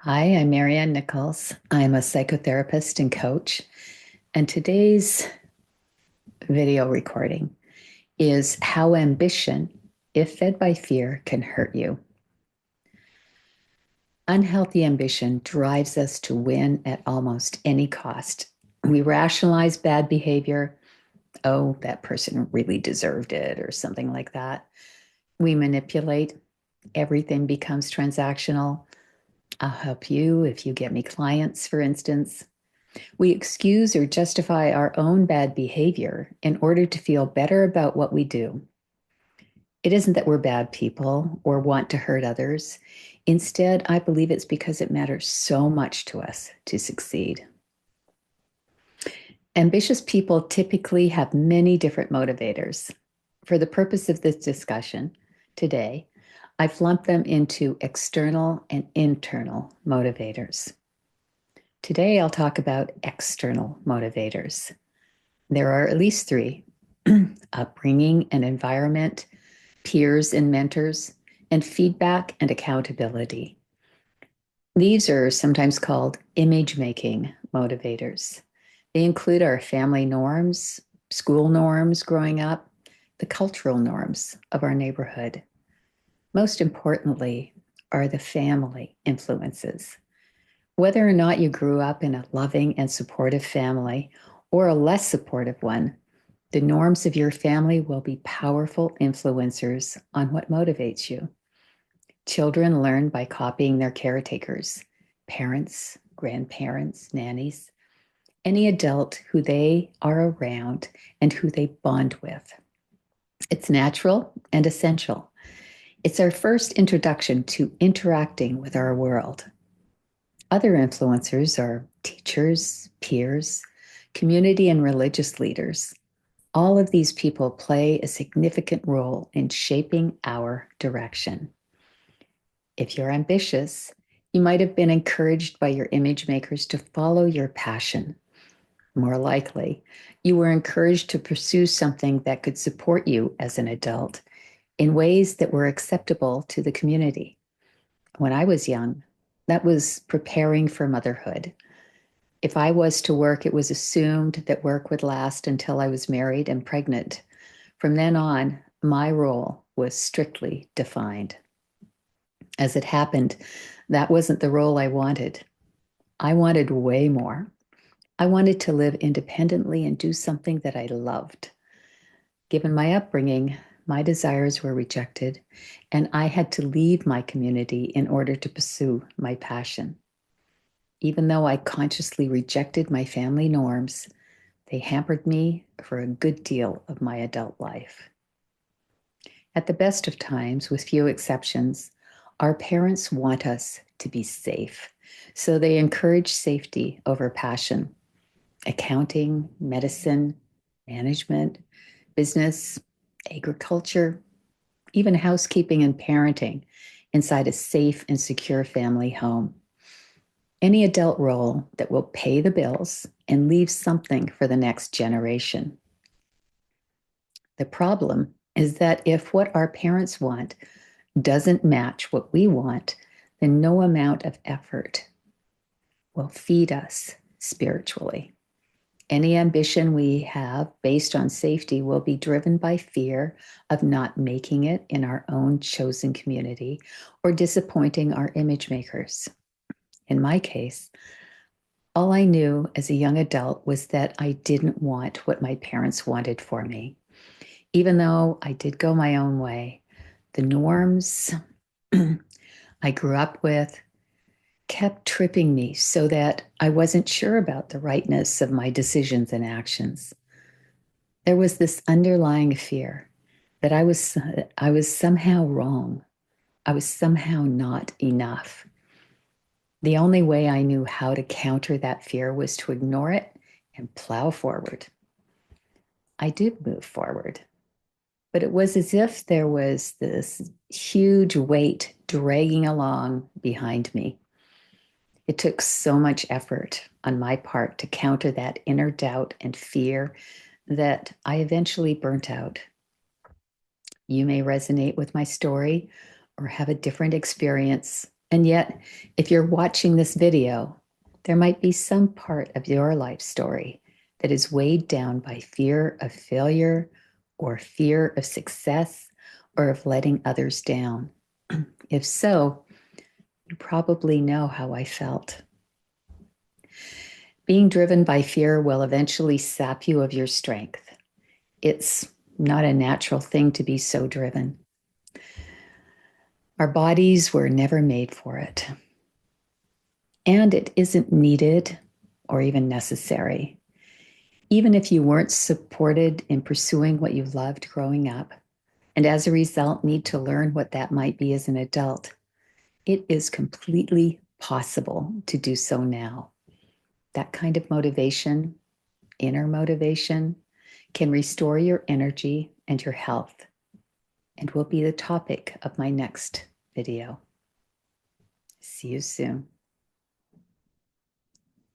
Hi, I'm Maryanne Nicholls. I'm a psychotherapist and coach. And today's video recording is how ambition, if fed by fear, can hurt you. Unhealthy ambition drives us to win at almost any cost. We rationalize bad behavior. Oh, that person really deserved it, or something like that. We manipulate. Everything becomes transactional. I'll help you if you get me clients, for instance. We excuse or justify our own bad behavior in order to feel better about what we do. It isn't that we're bad people or want to hurt others. Instead, I believe it's because it matters so much to us to succeed. Ambitious people typically have many different motivators. For the purpose of this discussion today, I've lumped them into external and internal motivators. Today, I'll talk about external motivators. There are at least three: upbringing and environment, peers and mentors, and feedback and accountability. These are sometimes called image making motivators. They include our family norms, school norms growing up, the cultural norms of our neighborhood. Most importantly, are the family influences. Whether or not you grew up in a loving and supportive family or a less supportive one, the norms of your family will be powerful influencers on what motivates you. Children learn by copying their caretakers, parents, grandparents, nannies, any adult who they are around and who they bond with. It's natural and essential. It's our first introduction to interacting with our world. Other influencers are teachers, peers, community and religious leaders. All of these people play a significant role in shaping our direction. If you're ambitious, you might have been encouraged by your image makers to follow your passion. More likely, you were encouraged to pursue something that could support you as an adult in ways that were acceptable to the community. When I was young, that was preparing for motherhood. If I was to work, it was assumed that work would last until I was married and pregnant. From then on, my role was strictly defined. As it happened, that wasn't the role I wanted. I wanted way more. I wanted to live independently and do something that I loved. Given my upbringing, my desires were rejected, and I had to leave my community in order to pursue my passion. Even though I consciously rejected my family norms, they hampered me for a good deal of my adult life. At the best of times, with few exceptions, our parents want us to be safe, so they encourage safety over passion. Accounting, medicine, management, business, agriculture, even housekeeping and parenting inside a safe and secure family home. Any adult role that will pay the bills and leave something for the next generation. The problem is that if what our parents want doesn't match what we want, then no amount of effort will feed us spiritually. Any ambition we have based on safety will be driven by fear of not making it in our own chosen community or disappointing our image makers. In my case, all I knew as a young adult was that I didn't want what my parents wanted for me. Even though I did go my own way, the norms I grew up with kept tripping me so that I wasn't sure about the rightness of my decisions and actions. There was this underlying fear that I was somehow wrong. I was somehow not enough. The only way I knew how to counter that fear was to ignore it and plow forward. I did move forward, but it was as if there was this huge weight dragging along behind me. It took so much effort on my part to counter that inner doubt and fear that I eventually burnt out. You may resonate with my story or have a different experience. And yet, if you're watching this video, there might be some part of your life story that is weighed down by fear of failure or fear of success or of letting others down. If so, you probably know how I felt. Being driven by fear will eventually sap you of your strength. It's not a natural thing to be so driven. Our bodies were never made for it. And it isn't needed or even necessary. Even if you weren't supported in pursuing what you loved growing up, and as a result need to learn what that might be as an adult, it is completely possible to do so now. That kind of motivation, inner motivation, can restore your energy and your health, and will be the topic of my next video. See you soon.